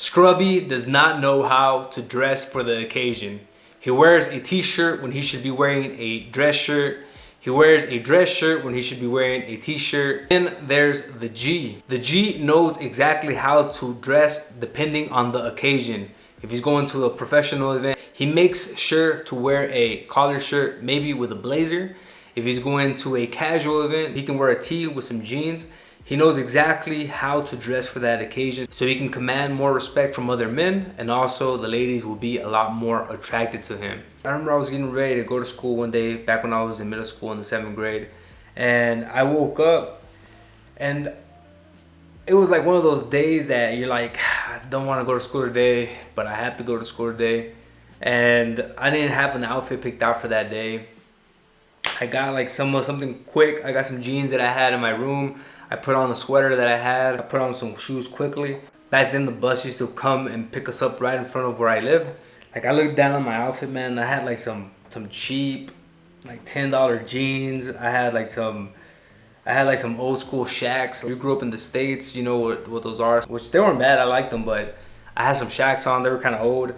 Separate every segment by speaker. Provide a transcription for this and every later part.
Speaker 1: Scrubby does not know how to dress for the occasion. He wears a t-shirt when he should be wearing a dress shirt. He wears a dress shirt when he should be wearing a t-shirt. Then there's the G. The G knows exactly how to dress depending on the occasion. If he's going to a professional event, he makes sure to wear a collared shirt, maybe with a blazer. If he's going to a casual event, he can wear a tee with some jeans. He knows exactly how to dress for that occasion so he can command more respect from other men, and also the ladies will be a lot more attracted to him. I remember I was getting ready to go to school one day back when I was in middle school in the 7th grade, and I woke up and it was like one of those days that you're like, I don't want to go to school today, but I have to go to school today. And I didn't have an outfit picked out for that day. I got like something quick. I got some jeans that I had in my room. I put on a sweater that I had. I put on some shoes quickly. Back then the bus used to come and pick us up right in front of where I lived. Like I looked down on my outfit, man. I had like some cheap, like $10 jeans. I had like some old school Shacks. We grew up in the States, you know what those are. Which they weren't bad, I liked them, but I had some Shacks on, they were kind of old.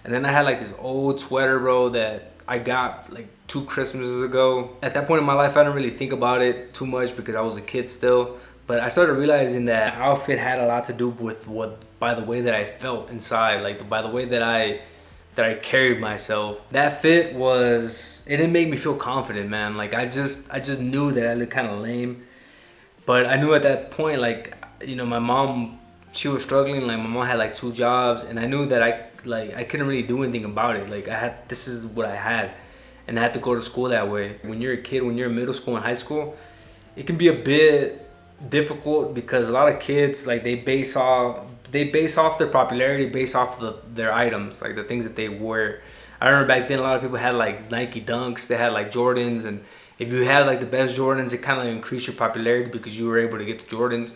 Speaker 1: And then I had like this old sweater, bro, that I got like 2 Christmases ago. At that point in my life, I didn't really think about it too much because I was a kid still. But I started realizing that outfit had a lot to do with by the way that I felt inside, like by the way that I carried myself. That fit it didn't make me feel confident, man. Like I just knew that I looked kind of lame. But I knew at that point, like, you know, my mom, she was struggling. Like my mom had like 2 jobs, and I knew that I couldn't really do anything about it. Like this is what I had, and I had to go to school that way. When you're a kid, when you're in middle school and high school, it can be a bit difficult because a lot of kids, like they base off their popularity based off their items, like the things that they wear. I remember back then a lot of people had like Nike Dunks, they had like Jordans, and if you had like the best Jordans, it kind of increased your popularity because you were able to get the Jordans.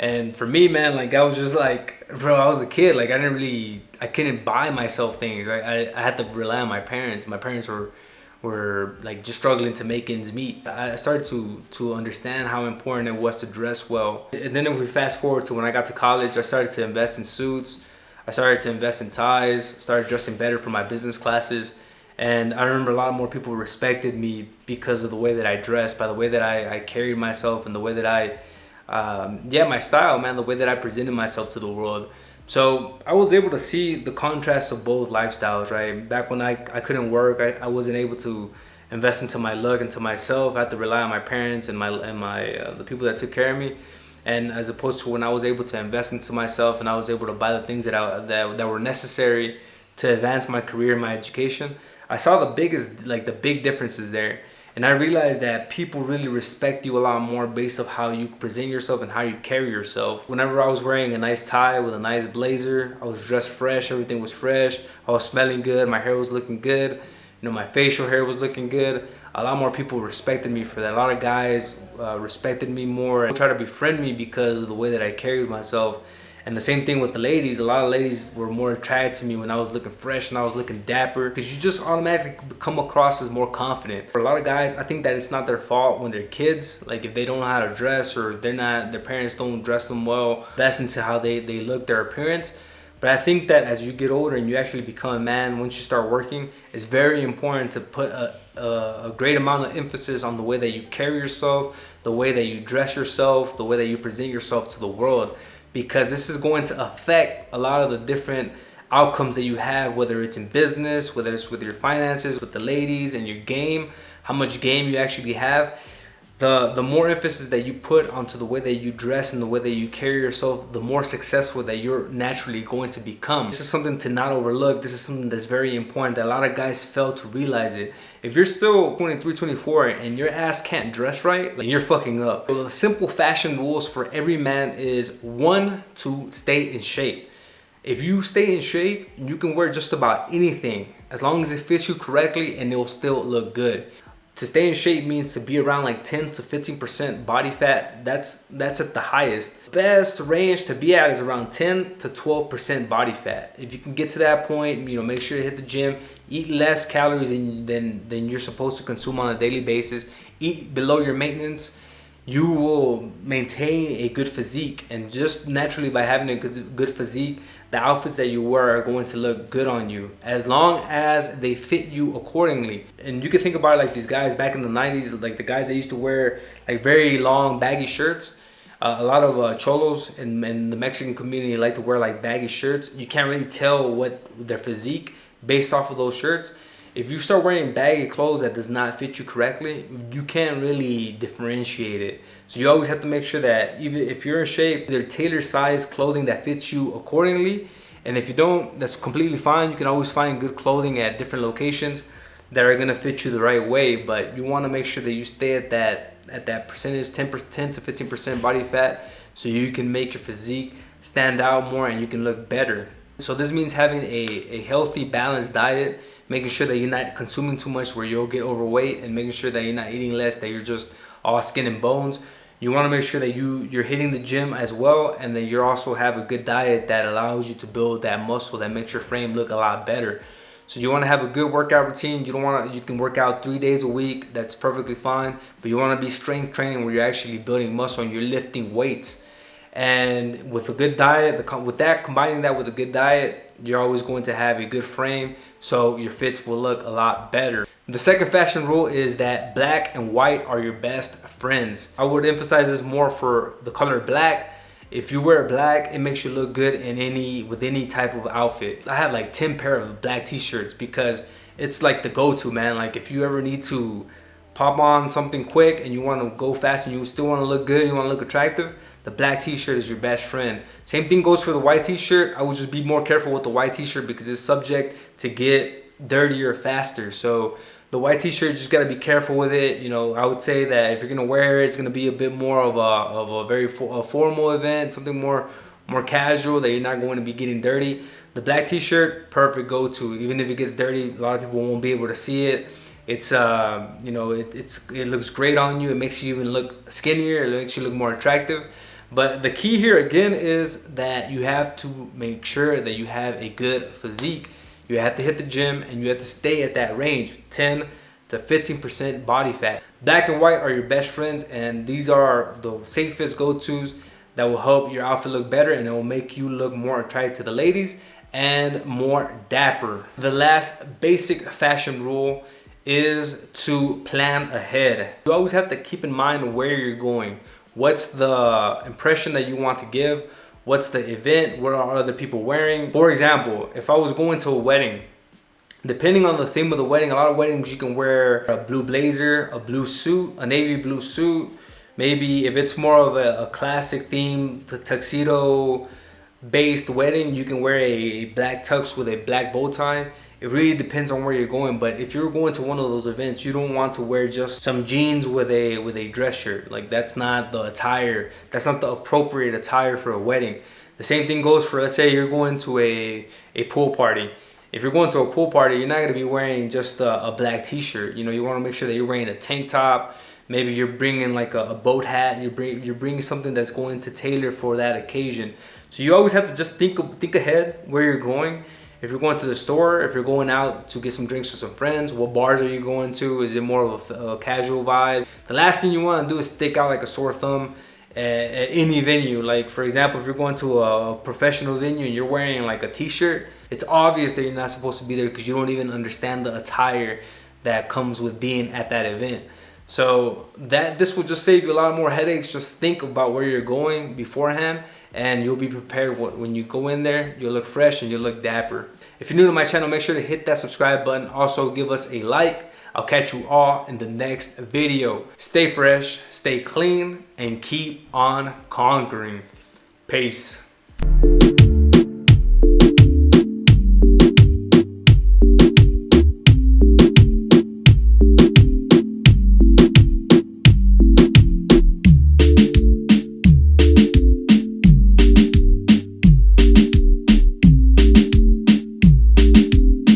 Speaker 1: And for me, man, like I was just like, bro, I was a kid. Like I couldn't buy myself things. I had to rely on my parents. My parents were like just struggling to make ends meet. I started to understand how important it was to dress well. And then if we fast forward to when I got to college, I started to invest in suits. I started to invest in ties, started dressing better for my business classes. And I remember a lot more people respected me because of the way that I dressed, by the way that I carried myself, and the way that my style, man, the way that I presented myself to the world. So I was able to see the contrast of both lifestyles, right? Back when I couldn't work, I wasn't able to invest into my look, into myself. I had to rely on my parents and the people that took care of me. And as opposed to when I was able to invest into myself and I was able to buy the things that were necessary to advance my career and my education, I saw the big differences there. And I realized that people really respect you a lot more based on how you present yourself and how you carry yourself. Whenever I was wearing a nice tie with a nice blazer, I was dressed fresh, everything was fresh, I was smelling good, my hair was looking good, you know, my facial hair was looking good. A lot more people respected me for that. A lot of guys respected me more and tried to befriend me because of the way that I carried myself. And the same thing with the ladies. A lot of ladies were more attracted to me when I was looking fresh and I was looking dapper, because you just automatically come across as more confident. For a lot of guys, I think that it's not their fault when they're kids. Like if they don't know how to dress, or their parents don't dress them well, that's into how they look, their appearance. But I think that as you get older and you actually become a man, once you start working, it's very important to put a great amount of emphasis on the way that you carry yourself, the way that you dress yourself, the way that you present yourself to the world. Because this is going to affect a lot of the different outcomes that you have, whether it's in business, whether it's with your finances, with the ladies, and your game, how much game you actually have. The more emphasis that you put onto the way that you dress and the way that you carry yourself, the more successful that you're naturally going to become. This is something to not overlook. This is something that's very important that a lot of guys fail to realize it. If you're still 23, 24 and your ass can't dress right, like, you're fucking up. So the simple fashion rules for every man is 1, to stay in shape. If you stay in shape, you can wear just about anything as long as it fits you correctly and it will still look good. To stay in shape means to be around like 10 to 15% body fat. That's at the highest. Best range to be at is around 10 to 12% body fat. If you can get to that point, you know, make sure to hit the gym, eat less calories than you're supposed to consume on a daily basis, eat below your maintenance. you will maintain a good physique. And just naturally by having a good physique, the outfits that you wear are going to look good on you as long as they fit you accordingly. And you can think about it like these guys back in the 90s, like the guys that used to wear like very long baggy shirts. A lot of cholos in the Mexican community like to wear like baggy shirts. You can't really tell what their physique based off of those shirts. If you start wearing baggy clothes that does not fit you correctly, you can't really differentiate it. So you always have to make sure that even if you're in shape, they're tailor size clothing that fits you accordingly. And if you don't, that's completely fine. You can always find good clothing at different locations that are gonna fit you the right way. But you wanna make sure that you stay at that percentage, 10 to 15% body fat, so you can make your physique stand out more and you can look better. So this means having a healthy, balanced diet, making sure that you're not consuming too much where you'll get overweight, and making sure that you're not eating less, that you're just all skin and bones. You want to make sure that you're hitting the gym as well, and then you also have a good diet that allows you to build that muscle that makes your frame look a lot better. So you want to have a good workout routine. You can work out 3 days a week. That's perfectly fine. But you want to be strength training where you're actually building muscle and you're lifting weights. And with a good diet, combining that with a good diet, you're always going to have a good frame, so your fits will look a lot better. The second fashion rule is that black and white are your best friends. I would emphasize this more for the color black. If you wear black, it makes you look good with any type of outfit. I have like 10 pair of black t-shirts because it's like the go-to, man. Like if you ever need to pop on something quick and you want to go fast and you still want to look good, you want to look attractive, the black t-shirt is your best friend. Same thing goes for the white t-shirt. I would just be more careful with the white t-shirt because it's subject to get dirtier faster. So the white t-shirt, you just got to be careful with it. You know, I would say that if you're going to wear it, it's going to be a bit more of a very formal event, something more casual that you're not going to be getting dirty. The black t-shirt, perfect go-to. Even if it gets dirty, a lot of people won't be able to see it. It's it looks great on you. It makes you even look skinnier. It makes you look more attractive. But the key here again is that you have to make sure that you have a good physique. You have to hit the gym and you have to stay at that range, 10 to 15% body fat. Black and white are your best friends, and these are the safest go-tos that will help your outfit look better, and it will make you look more attractive to the ladies and more dapper. The last basic fashion rule is to plan ahead. You always have to keep in mind where you're going. What's the impression that you want to give? What's the event? What are other people wearing? For example, if I was going to a wedding, depending on the theme of the wedding, a lot of weddings you can wear a blue blazer, a blue suit, a navy blue suit. Maybe if it's more of a classic theme, tuxedo based wedding, you can wear a black tux with a black bow tie. It really depends on where you're going, but if you're going to one of those events, you don't want to wear just some jeans with a dress shirt. Like that's not the attire. That's not the appropriate attire for a wedding. The same thing goes for, let's say you're going to a pool party. If you're going to a pool party, you're not going to be wearing just a black t-shirt. You know, you want to make sure that you're wearing a tank top. Maybe you're bringing like a boat hat. You're bringing something that's going to tailor for that occasion. So you always have to just think ahead where you're going. If you're going to the store, if you're going out to get some drinks with some friends, what bars are you going to? Is it more of a casual vibe? The last thing you want to do is stick out like a sore thumb at any venue. Like for example, if you're going to a professional venue and you're wearing like a t-shirt, it's obvious that you're not supposed to be there because you don't even understand the attire that comes with being at that event. So this will just save you a lot more headaches. Just think about where you're going beforehand, and you'll be prepared. When you go in there, you'll look fresh and you'll look dapper. If you're new to my channel, make sure to hit that subscribe button. Also give us a like. I'll catch you all in the next video. Stay fresh, stay clean, and keep on conquering. Peace.